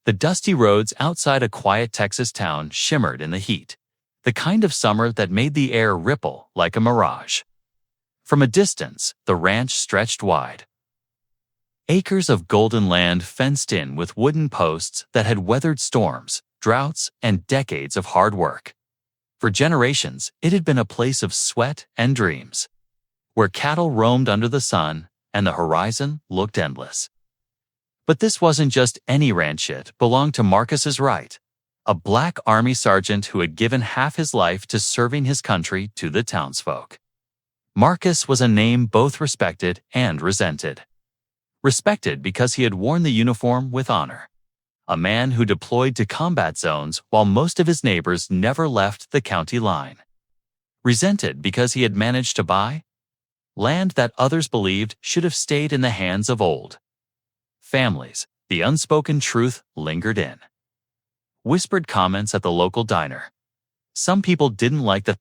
The dusty roads outside a quiet Texas town shimmered in the heat, the kind of summer that made the air ripple like a mirage. From a distance, the ranch stretched wide. Acres of golden land fenced in with wooden posts that had weathered storms, droughts, and decades of hard work. For generations, it had been a place of sweat and dreams, where cattle roamed under the sun and the horizon looked endless. But this wasn't just any ranch. It belonged to Marcus's Wright, a black army sergeant who had given half his life to serving his country to the townsfolk. Marcus was a name both respected and resented. Respected because he had worn the uniform with honor. A man who deployed to combat zones while most of his neighbors never left the county line. Resented because he had managed to buy land that others believed should have stayed in the hands of old families. The unspoken truth lingered in whispered comments at the local diner. Some people didn't like the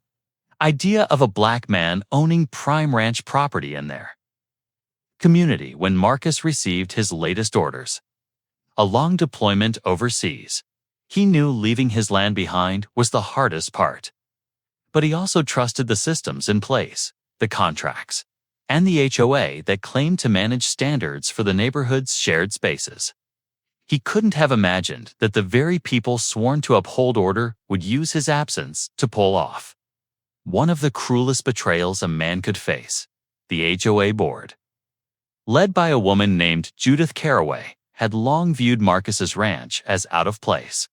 idea of a black man owning prime ranch property in their community when Marcus received his latest orders. A long deployment overseas. He knew leaving his land behind was the hardest part. But he also trusted the systems in place, the contracts, and the HOA that claimed to manage standards for the neighborhood's shared spaces. He couldn't have imagined that the very people sworn to uphold order would use his absence to pull off one of the cruelest betrayals a man could face. The HOA board, led by a woman named Judith Caraway, had long viewed Marcus's ranch as out of place.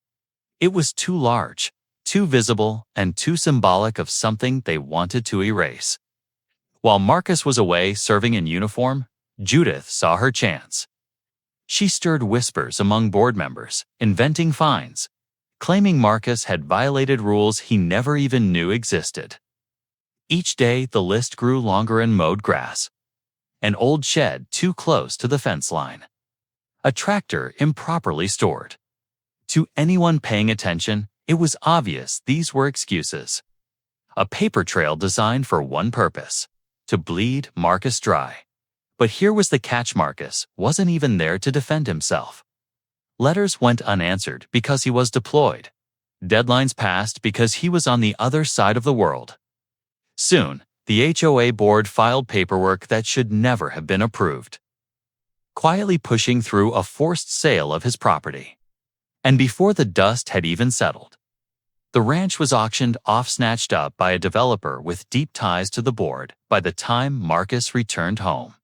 It was too large, too visible, and too symbolic of something they wanted to erase. While Marcus was away serving in uniform, Judith saw her chance. She stirred whispers among board members, inventing fines, claiming Marcus had violated rules he never even knew existed. Each day, the list grew longer and mowed grass. An old shed too close to the fence line. A tractor improperly stored. To anyone paying attention, it was obvious these were excuses. A paper trail designed for one purpose: to bleed Marcus dry. But here was the catch: Marcus wasn't even there to defend himself. Letters went unanswered because he was deployed. Deadlines passed because he was on the other side of the world. Soon, the HOA board filed paperwork that should never have been approved, quietly pushing through a forced sale of his property. And before the dust had even settled, the ranch was auctioned off, snatched up by a developer with deep ties to the board by the time Marcus returned home.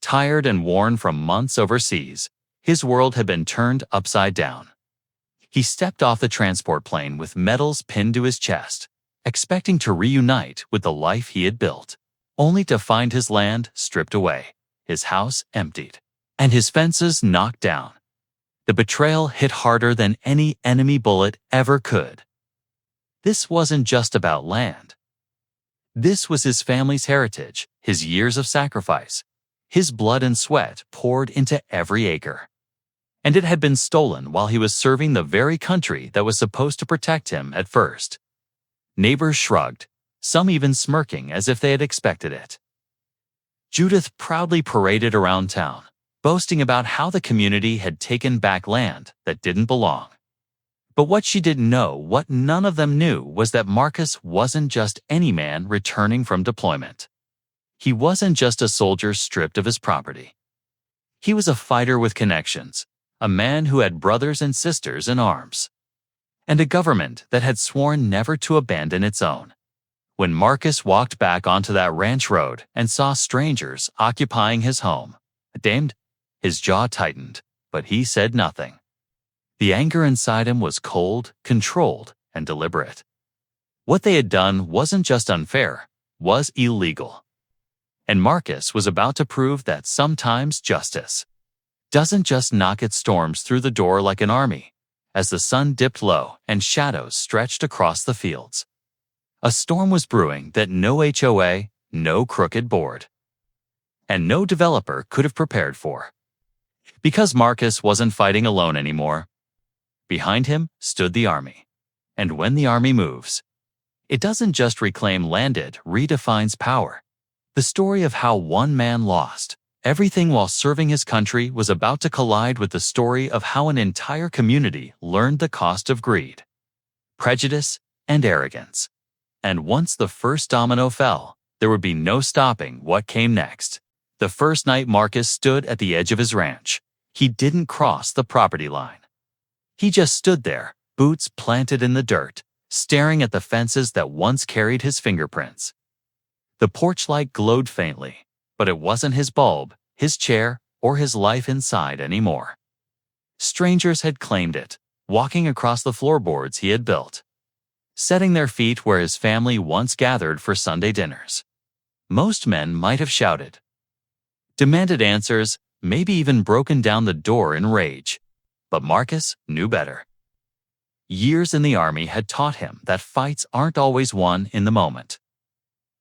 Tired and worn from months overseas, his world had been turned upside down. He stepped off the transport plane with medals pinned to his chest, expecting to reunite with the life he had built, only to find his land stripped away, his house emptied, and his fences knocked down. The betrayal hit harder than any enemy bullet ever could. This wasn't just about land. This was his family's heritage, his years of sacrifice, his blood and sweat poured into every acre. And it had been stolen while he was serving the very country that was supposed to protect him at first. Neighbors shrugged, some even smirking as if they had expected it. Judith proudly paraded around town, boasting about how the community had taken back land that didn't belong. But what she didn't know, what none of them knew, was that Marcus wasn't just any man returning from deployment. He wasn't just a soldier stripped of his property. He was a fighter with connections, a man who had brothers and sisters in arms, and a government that had sworn never to abandon its own. When Marcus walked back onto that ranch road and saw strangers occupying his home, his jaw tightened, but he said nothing. The anger inside him was cold, controlled, and deliberate. What they had done wasn't just unfair, was illegal. And Marcus was about to prove that sometimes justice doesn't just knock its storms through the door like an army. As the sun dipped low and shadows stretched across the fields, a storm was brewing that no HOA, no crooked board, and no developer could have prepared for. Because Marcus wasn't fighting alone anymore. Behind him stood the army. And when the army moves, it doesn't just reclaim land, it redefines power. The story of how one man lost Everything while serving his country was about to collide with the story of how an entire community learned the cost of greed, prejudice, and arrogance. And once the first domino fell, there would be no stopping what came next. The first night Marcus stood at the edge of his ranch, he didn't cross the property line. He just stood there, boots planted in the dirt, staring at the fences that once carried his fingerprints. The porch light glowed faintly, but it wasn't his bulb, his chair, or his life inside anymore. Strangers had claimed it, walking across the floorboards he had built, setting their feet where his family once gathered for Sunday dinners. Most men might have shouted, demanded answers, maybe even broken down the door in rage. But Marcus knew better. Years in the army had taught him that fights aren't always won in the moment.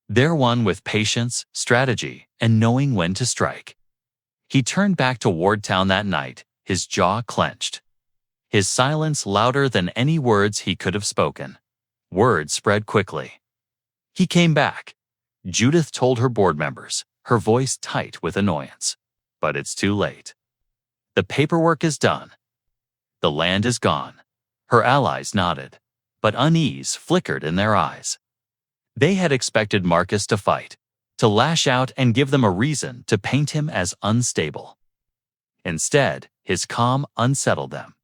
They're won with patience, strategy, and knowing when to strike. He turned back to Wardtown that night, his jaw clenched, his silence louder than any words he could have spoken. Word spread quickly. He came back. Judith told her board members, her voice tight with annoyance. But it's too late. The paperwork is done. The land is gone. Her allies nodded, but unease flickered in their eyes. They had expected Marcus to fight, to lash out and give them a reason to paint him as unstable. Instead, his calm unsettled them.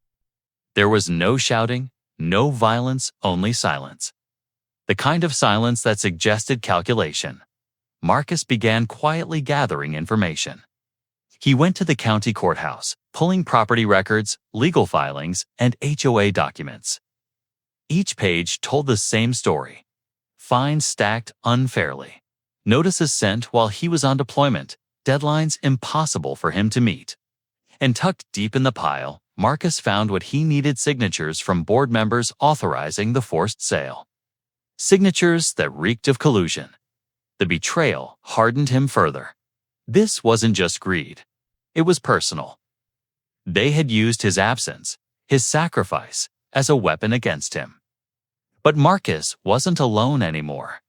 There was no shouting, no violence, only silence. The kind of silence that suggested calculation. Marcus began quietly gathering information. He went to the county courthouse, pulling property records, legal filings, and HOA documents. Each page told the same story. Fines stacked unfairly. Notices sent while he was on deployment, deadlines impossible for him to meet. And tucked deep in the pile, Marcus found what he needed: signatures from board members authorizing the forced sale. Signatures that reeked of collusion. The betrayal hardened him further. This wasn't just greed. It was personal. They had used his absence, his sacrifice, as a weapon against him. But Marcus wasn't alone anymore.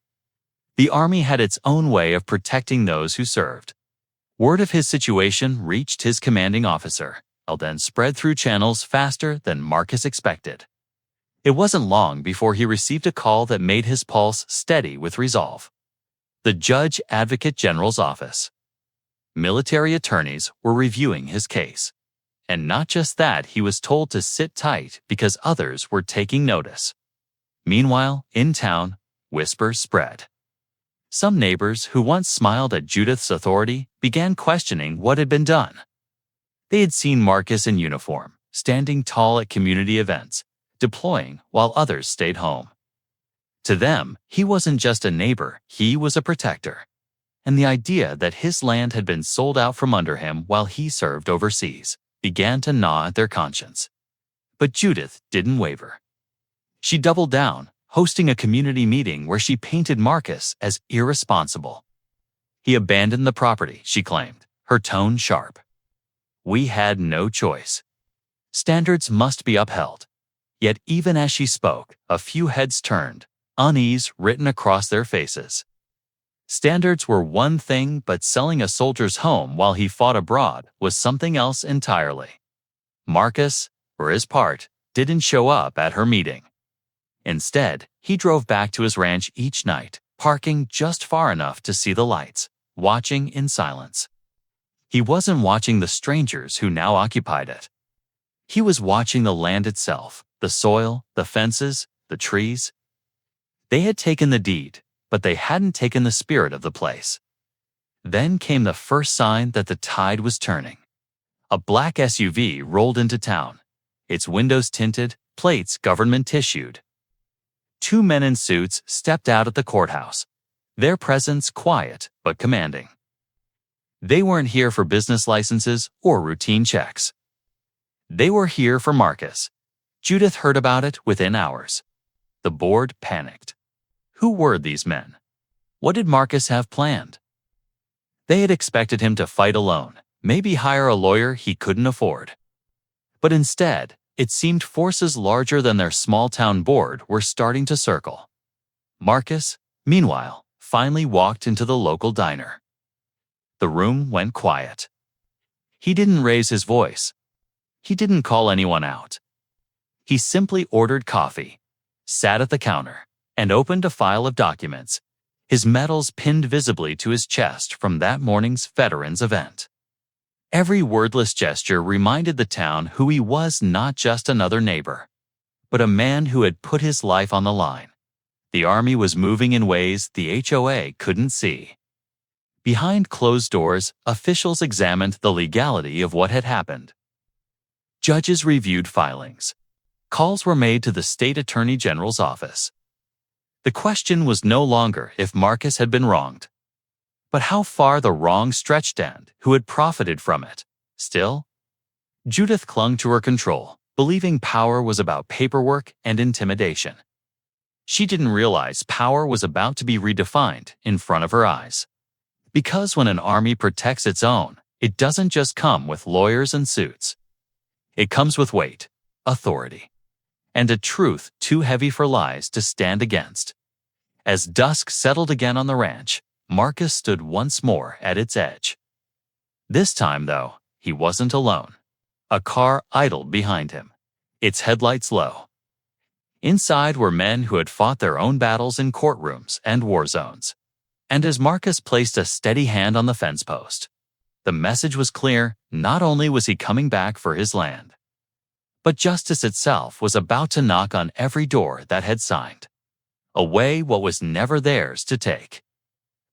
The army had its own way of protecting those who served. Word of his situation reached his commanding officer, and then spread through channels faster than Marcus expected. It wasn't long before he received a call that made his pulse steady with resolve. The Judge Advocate General's office. Military attorneys were reviewing his case. And not just that, he was told to sit tight because others were taking notice. Meanwhile, in town, whispers spread. Some neighbors who once smiled at Judith's authority began questioning what had been done. They had seen Marcus in uniform, standing tall at community events, deploying while others stayed home. To them, he wasn't just a neighbor, he was a protector. And the idea that his land had been sold out from under him while he served overseas began to gnaw at their conscience. But Judith didn't waver. She doubled down, hosting a community meeting where she painted Marcus as irresponsible. He abandoned the property, she claimed, her tone sharp. We had no choice. Standards must be upheld. Yet even as she spoke, a few heads turned, unease written across their faces. Standards were one thing, but selling a soldier's home while he fought abroad was something else entirely. Marcus, for his part, didn't show up at her meeting. Instead, he drove back to his ranch each night, parking just far enough to see the lights, watching in silence. He wasn't watching the strangers who now occupied it. He was watching the land itself, the soil, the fences, the trees. They had taken the deed, but they hadn't taken the spirit of the place. Then came the first sign that the tide was turning. A black SUV rolled into town, its windows tinted, plates government-issued. Two men in suits stepped out at the courthouse, their presence quiet but commanding. They weren't here for business licenses or routine checks. They were here for Marcus. Judith heard about it within hours. The board panicked. Who were these men? What did Marcus have planned? They had expected him to fight alone, maybe hire a lawyer he couldn't afford. But instead, it seemed forces larger than their small-town board were starting to circle. Marcus, meanwhile, finally walked into the local diner. The room went quiet. He didn't raise his voice. He didn't call anyone out. He simply ordered coffee, sat at the counter, and opened a file of documents, his medals pinned visibly to his chest from that morning's veterans event. Every wordless gesture reminded the town who he was, not just another neighbor, but a man who had put his life on the line. The Army was moving in ways the HOA couldn't see. Behind closed doors, officials examined the legality of what had happened. Judges reviewed filings. Calls were made to the state attorney general's office. The question was no longer if Marcus had been wronged, but how far the wrong stretched and who had profited from it. Still, Judith clung to her control, believing power was about paperwork and intimidation. She didn't realize power was about to be redefined in front of her eyes. Because when an army protects its own, it doesn't just come with lawyers and suits. It comes with weight, authority, and a truth too heavy for lies to stand against. As dusk settled again on the ranch, Marcus stood once more at its edge. This time, though, he wasn't alone. A car idled behind him, its headlights low. Inside were men who had fought their own battles in courtrooms and war zones. And as Marcus placed a steady hand on the fence post, the message was clear. Not only was he coming back for his land, but justice itself was about to knock on every door that had signed away what was never theirs to take.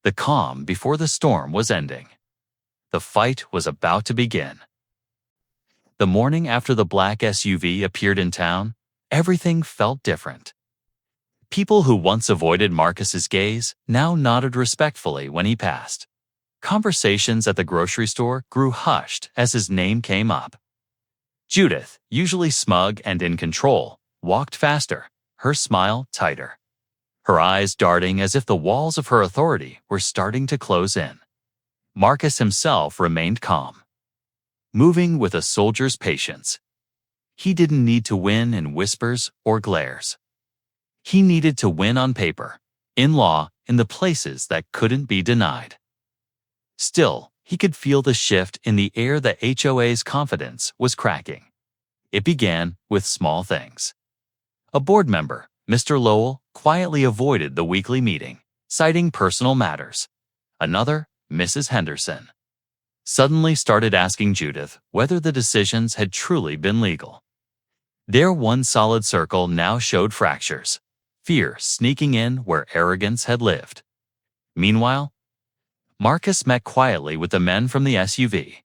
The calm before the storm was ending. The fight was about to begin. The morning after the black SUV appeared in town, everything felt different. People who once avoided Marcus's gaze now nodded respectfully when he passed. Conversations at the grocery store grew hushed as his name came up. Judith, usually smug and in control, walked faster, her smile tighter, her eyes darting as if the walls of her authority were starting to close in. Marcus himself remained calm, moving with a soldier's patience. He didn't need to win in whispers or glares. He needed to win on paper, in law, in the places that couldn't be denied. Still, he could feel the shift in the air. The HOA's confidence was cracking. It began with small things. A board member, Mr. Lowell, quietly avoided the weekly meeting, citing personal matters. Another, Mrs. Henderson, suddenly started asking Judith whether the decisions had truly been legal. Their one solid circle now showed fractures, fear sneaking in where arrogance had lived. Meanwhile, Marcus met quietly with the men from the SUV.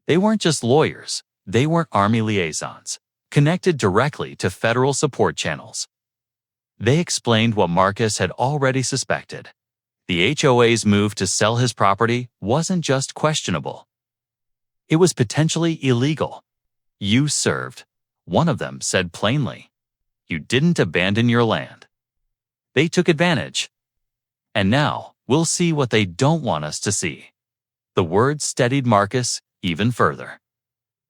They weren't just lawyers, they were Army liaisons, connected directly to federal support channels. They explained what Marcus had already suspected. The HOA's move to sell his property wasn't just questionable. It was potentially illegal. You served, one of them said plainly. You didn't abandon your land. They took advantage. And now, we'll see what they don't want us to see. The words steadied Marcus even further.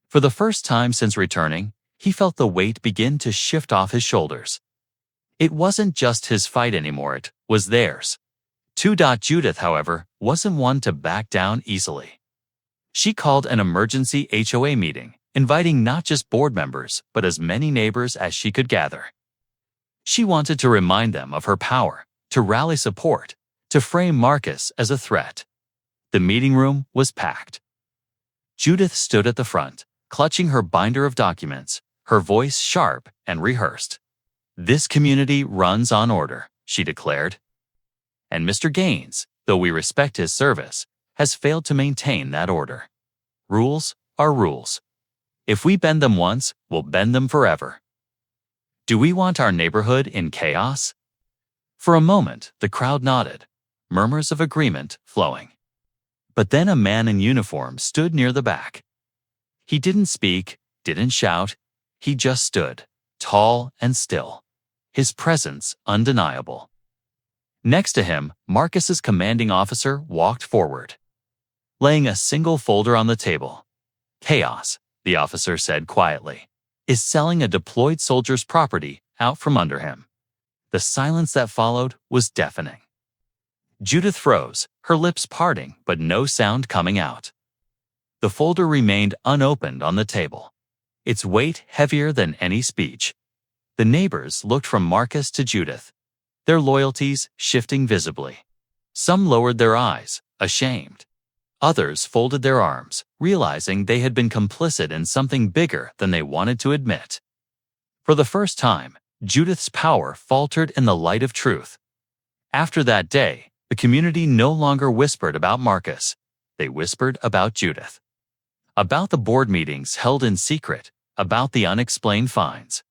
For the first time since returning, he felt the weight begin to shift off his shoulders. It wasn't just his fight anymore, it was theirs. Judith, however, wasn't one to back down easily. She called an emergency HOA meeting, inviting not just board members, but as many neighbors as she could gather. She wanted to remind them of her power, to rally support, to frame Marcus as a threat. The meeting room was packed. Judith stood at the front, clutching her binder of documents, her voice sharp and rehearsed. This community runs on order, she declared. And Mr. Gaines, though we respect his service, has failed to maintain that order. Rules are rules. If we bend them once, we'll bend them forever. Do we want our neighborhood in chaos? For a moment, the crowd nodded, murmurs of agreement flowing. But then a man in uniform stood near the back. He didn't speak, didn't shout. He just stood, tall and still, his presence undeniable. Next to him, Marcus's commanding officer walked forward, laying a single folder on the table. Chaos, the officer said quietly, is selling a deployed soldier's property out from under him. The silence that followed was deafening. Judith froze, her lips parting but no sound coming out. The folder remained unopened on the table, its weight heavier than any speech. The neighbors looked from Marcus to Judith, their loyalties shifting visibly. Some lowered their eyes, ashamed. Others folded their arms, realizing they had been complicit in something bigger than they wanted to admit. For the first time, Judith's power faltered in the light of truth. After that day, the community no longer whispered about Marcus. They whispered about Judith. About the board meetings held in secret, about the unexplained fines,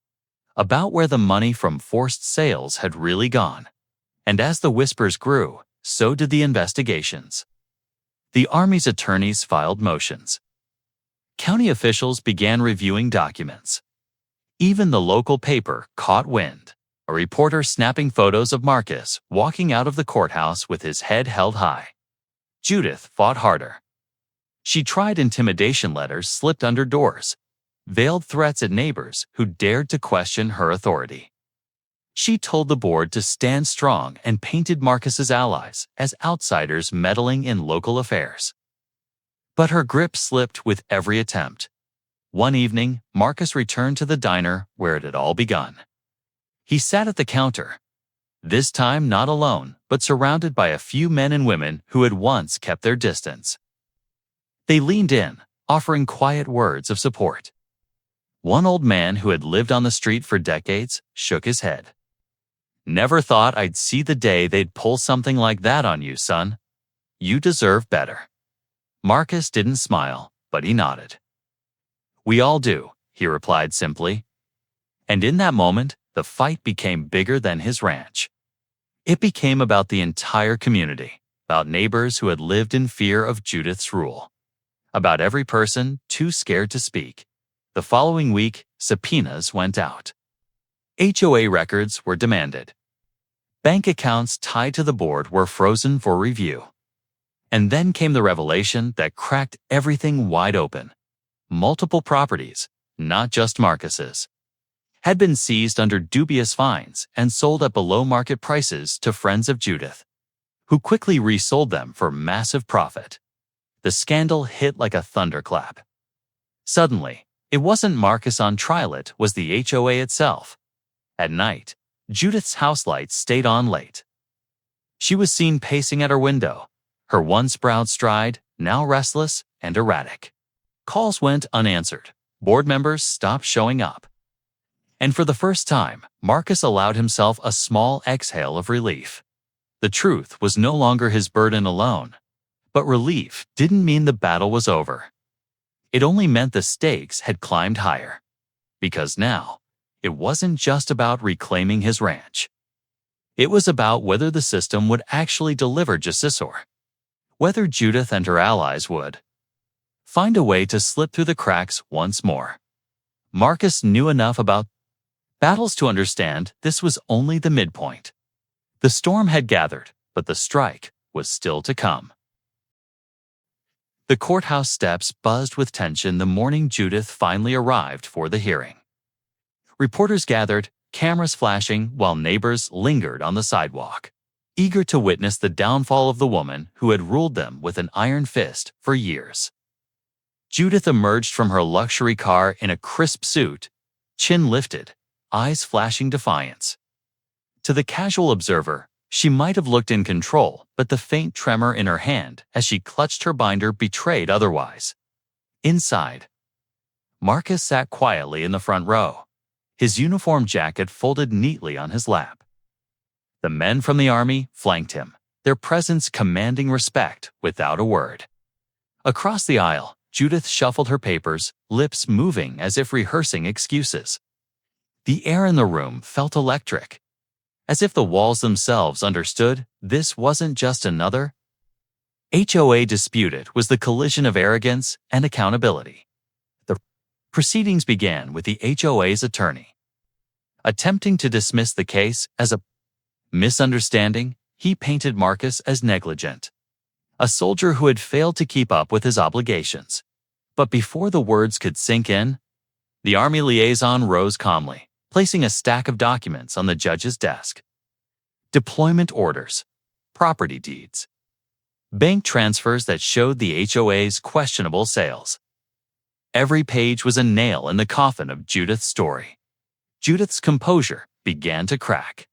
about where the money from forced sales had really gone. And as the whispers grew, so did the investigations. The Army's attorneys filed motions. County officials began reviewing documents. Even the local paper caught wind, a reporter snapping photos of Marcus walking out of the courthouse with his head held high. Judith fought harder. She tried intimidation letters slipped under doors, veiled threats at neighbors who dared to question her authority. She told the board to stand strong and painted Marcus's allies as outsiders meddling in local affairs. But her grip slipped with every attempt. One evening, Marcus returned to the diner where it had all begun. He sat at the counter, this time not alone, but surrounded by a few men and women who had once kept their distance. They leaned in, offering quiet words of support. One old man who had lived on the street for decades shook his head. "Never thought I'd see the day they'd pull something like that on you, son. You deserve better." Marcus didn't smile, but he nodded. "We all do," he replied simply. And in that moment, the fight became bigger than his ranch. It became about the entire community, about neighbors who had lived in fear of Judith's rule, about every person too scared to speak. The following week, subpoenas went out. HOA records were demanded. Bank accounts tied to the board were frozen for review. And then came the revelation that cracked everything wide open. Multiple properties, not just Marcus's, had been seized under dubious fines and sold at below-market prices to friends of Judith, who quickly resold them for massive profit. The scandal hit like a thunderclap. Suddenly, it wasn't Marcus on trial, it was the HOA itself. At night, Judith's house lights stayed on late. She was seen pacing at her window, her once proud stride now restless and erratic. Calls went unanswered. Board members stopped showing up. And for the first time, Marcus allowed himself a small exhale of relief. The truth was no longer his burden alone. But relief didn't mean the battle was over. It only meant the stakes had climbed higher. Because now, it wasn't just about reclaiming his ranch. It was about whether the system would actually deliver justice, or whether Judith and her allies would find a way to slip through the cracks once more. Marcus knew enough about battles to understand this was only the midpoint. The storm had gathered, but the strike was still to come. The courthouse steps buzzed with tension the morning Judith finally arrived for the hearing. Reporters gathered, cameras flashing, while neighbors lingered on the sidewalk, eager to witness the downfall of the woman who had ruled them with an iron fist for years. Judith emerged from her luxury car in a crisp suit, chin lifted, eyes flashing defiance. To the casual observer, she might have looked in control, but the faint tremor in her hand as she clutched her binder betrayed otherwise. Inside, Marcus sat quietly in the front row, his uniform jacket folded neatly on his lap. The men from the Army flanked him, their presence commanding respect without a word. Across the aisle, Judith shuffled her papers, lips moving as if rehearsing excuses. The air in the room felt electric, as if the walls themselves understood this wasn't just another HOA dispute, it was the collision of arrogance and accountability. The proceedings began with the HOA's attorney attempting to dismiss the case as a misunderstanding. He painted Marcus as negligent, a soldier who had failed to keep up with his obligations. But before the words could sink in, the Army liaison rose calmly, placing a stack of documents on the judge's desk. Deployment orders, property deeds, bank transfers that showed the HOA's questionable sales. Every page was a nail in the coffin of Judith's story. Judith's composure began to crack.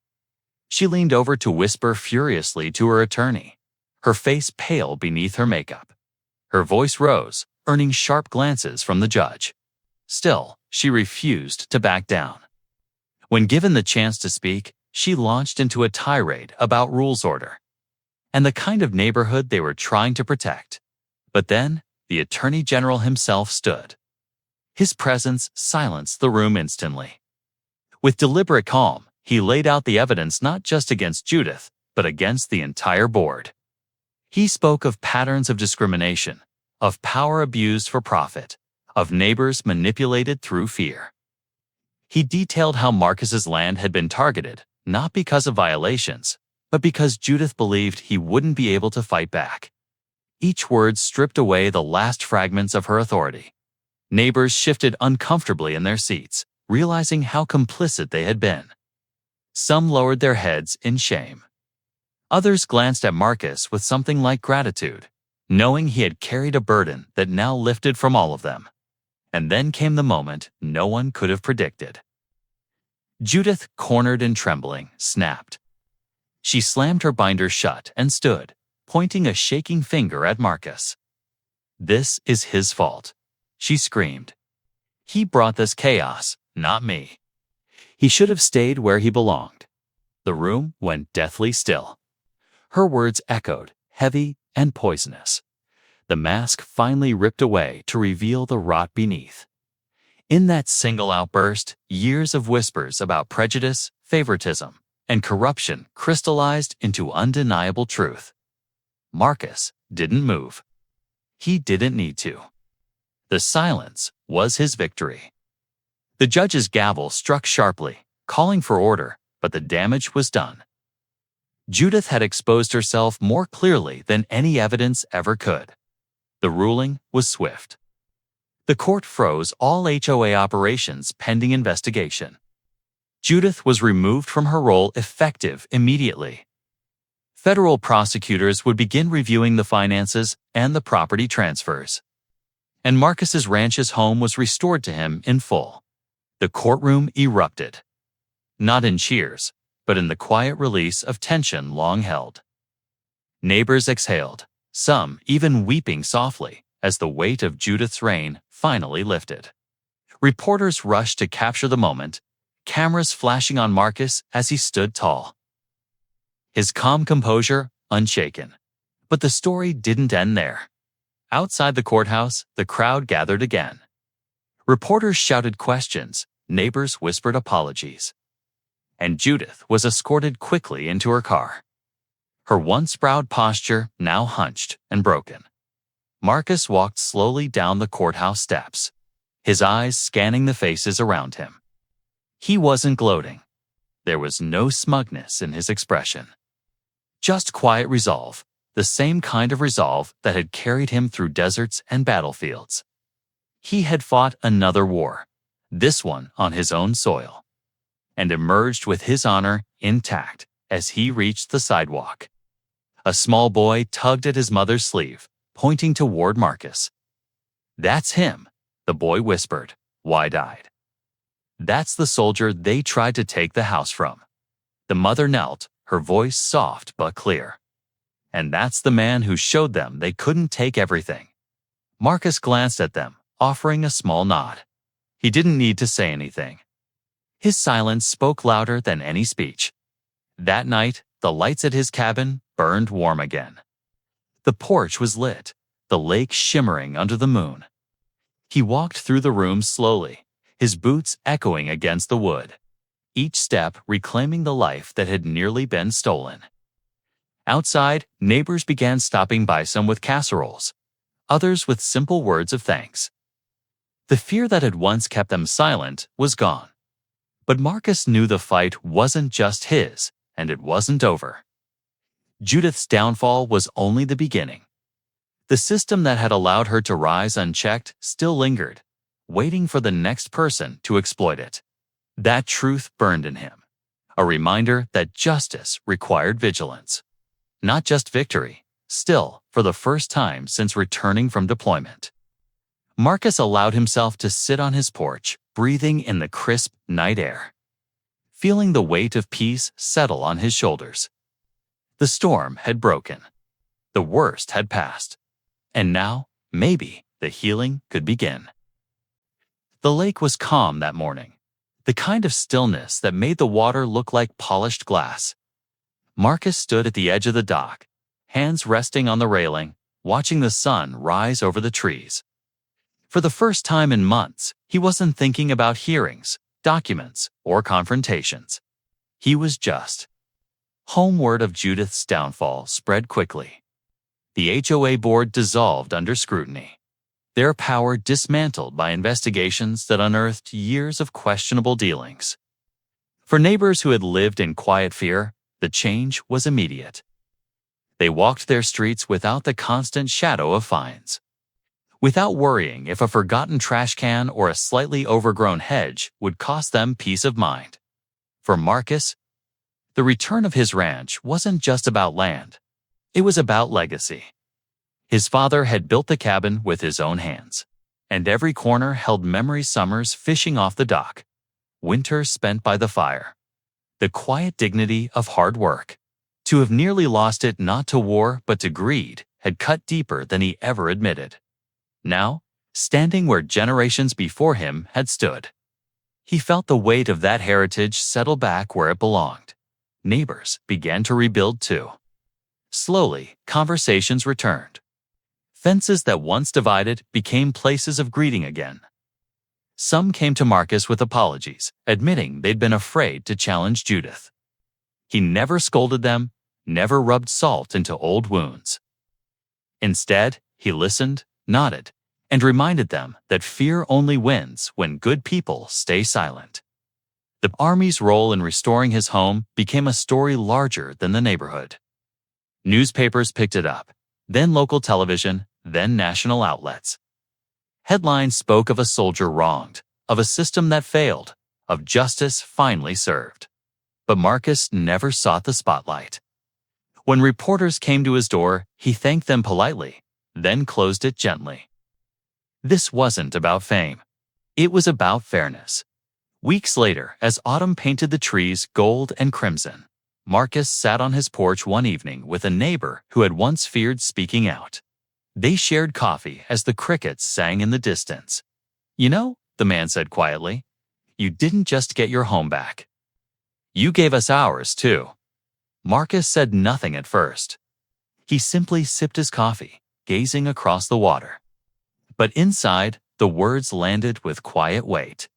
She leaned over to whisper furiously to her attorney, her face pale beneath her makeup. Her voice rose, earning sharp glances from the judge. Still, she refused to back down. When given the chance to speak, she launched into a tirade about rules order and the kind of neighborhood they were trying to protect. But then, the Attorney General himself stood. His presence silenced the room instantly. With deliberate calm, he laid out the evidence not just against Judith, but against the entire board. He spoke of patterns of discrimination, of power abused for profit, of neighbors manipulated through fear. He detailed how Marcus's land had been targeted, not because of violations, but because Judith believed he wouldn't be able to fight back. Each word stripped away the last fragments of her authority. Neighbors shifted uncomfortably in their seats, realizing how complicit they had been. Some lowered their heads in shame. Others glanced at Marcus with something like gratitude, knowing he had carried a burden that now lifted from all of them. And then came the moment no one could have predicted. Judith, cornered and trembling, snapped. She slammed her binder shut and stood, pointing a shaking finger at Marcus. "This is his fault," she screamed. "He brought this chaos, not me. He should have stayed where he belonged." The room went deathly still. Her words echoed, heavy and poisonous. The mask finally ripped away to reveal the rot beneath. In that single outburst, years of whispers about prejudice, favoritism, and corruption crystallized into undeniable truth. Marcus didn't move. He didn't need to. The silence was his victory. The judge's gavel struck sharply, calling for order, but the damage was done. Judith had exposed herself more clearly than any evidence ever could. The ruling was swift. The court froze all HOA operations pending investigation. Judith was removed from her role effective immediately. Federal prosecutors would begin reviewing the finances and the property transfers. And Marcus's ranch's home was restored to him in full. The courtroom erupted. Not in cheers, but in the quiet release of tension long held. Neighbors exhaled, some even weeping softly, as the weight of Judith's reign finally lifted. Reporters rushed to capture the moment, cameras flashing on Marcus as he stood tall. His calm composure unshaken. But the story didn't end there. Outside the courthouse, the crowd gathered again. Reporters shouted questions, neighbors whispered apologies. And Judith was escorted quickly into her car. Her once proud posture now hunched and broken. Marcus walked slowly down the courthouse steps, his eyes scanning the faces around him. He wasn't gloating. There was no smugness in his expression. Just quiet resolve, the same kind of resolve that had carried him through deserts and battlefields. He had fought another war, this one on his own soil, and emerged with his honor intact as he reached the sidewalk. A small boy tugged at his mother's sleeve, pointing toward Marcus. "That's him," the boy whispered, wide-eyed. "That's the soldier they tried to take the house from." The mother knelt, her voice soft but clear. "And that's the man who showed them they couldn't take everything." Marcus glanced at them, offering a small nod. He didn't need to say anything. His silence spoke louder than any speech. That night, the lights at his cabin burned warm again. The porch was lit, the lake shimmering under the moon. He walked through the room slowly, his boots echoing against the wood, each step reclaiming the life that had nearly been stolen. Outside, neighbors began stopping by, some with casseroles, others with simple words of thanks. The fear that had once kept them silent was gone. But Marcus knew the fight wasn't just his, and it wasn't over. Judith's downfall was only the beginning. The system that had allowed her to rise unchecked still lingered, waiting for the next person to exploit it. That truth burned in him, a reminder that justice required vigilance. Not just victory, still, for the first time since returning from deployment. Marcus allowed himself to sit on his porch, breathing in the crisp night air, feeling the weight of peace settle on his shoulders. The storm had broken. The worst had passed. And now, maybe, the healing could begin. The lake was calm that morning, the kind of stillness that made the water look like polished glass. Marcus stood at the edge of the dock, hands resting on the railing, watching the sun rise over the trees. For the first time in months, he wasn't thinking about hearings, documents, or confrontations. He was just. Homeward of Judith's downfall spread quickly. The HOA board dissolved under scrutiny, their power dismantled by investigations that unearthed years of questionable dealings. For neighbors who had lived in quiet fear, the change was immediate. They walked their streets without the constant shadow of fines, without worrying if a forgotten trash can or a slightly overgrown hedge would cost them peace of mind. For Marcus, the return of his ranch wasn't just about land. It was about legacy. His father had built the cabin with his own hands, and every corner held memory summers fishing off the dock, winters spent by the fire, the quiet dignity of hard work. To have nearly lost it not to war but to greed had cut deeper than he ever admitted. Now, standing where generations before him had stood, he felt the weight of that heritage settle back where it belonged. Neighbors began to rebuild too. Slowly, conversations returned. Fences that once divided became places of greeting again. Some came to Marcus with apologies, admitting they'd been afraid to challenge Judith. He never scolded them, never rubbed salt into old wounds. Instead, he listened, nodded, and reminded them that fear only wins when good people stay silent. The Army's role in restoring his home became a story larger than the neighborhood. Newspapers picked it up, then local television, then national outlets. Headlines spoke of a soldier wronged, of a system that failed, of justice finally served. But Marcus never sought the spotlight. When reporters came to his door, he thanked them politely, then closed it gently. This wasn't about fame. It was about fairness. Weeks later, as autumn painted the trees gold and crimson, Marcus sat on his porch one evening with a neighbor who had once feared speaking out. They shared coffee as the crickets sang in the distance. "You know," the man said quietly, "you didn't just get your home back. You gave us ours, too." Marcus said nothing at first. He simply sipped his coffee, gazing across the water. But inside, the words landed with quiet weight.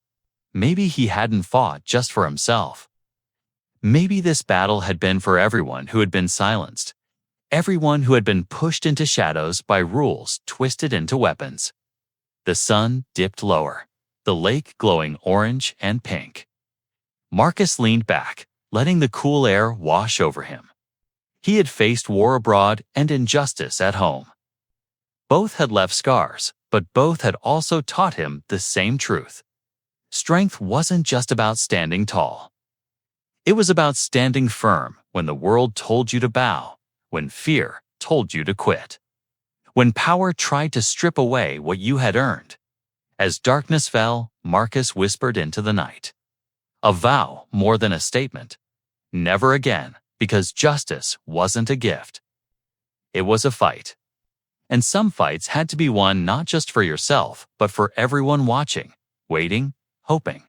Maybe he hadn't fought just for himself. Maybe this battle had been for everyone who had been silenced, everyone who had been pushed into shadows by rules twisted into weapons. The sun dipped lower, the lake glowing orange and pink. Marcus leaned back, letting the cool air wash over him. He had faced war abroad and injustice at home. Both had left scars, but both had also taught him the same truth. Strength wasn't just about standing tall. It was about standing firm when the world told you to bow, when fear told you to quit, when power tried to strip away what you had earned. As darkness fell, Marcus whispered into the night. A vow more than a statement. Never again, because justice wasn't a gift. It was a fight. And some fights had to be won not just for yourself, but for everyone watching, waiting, hoping.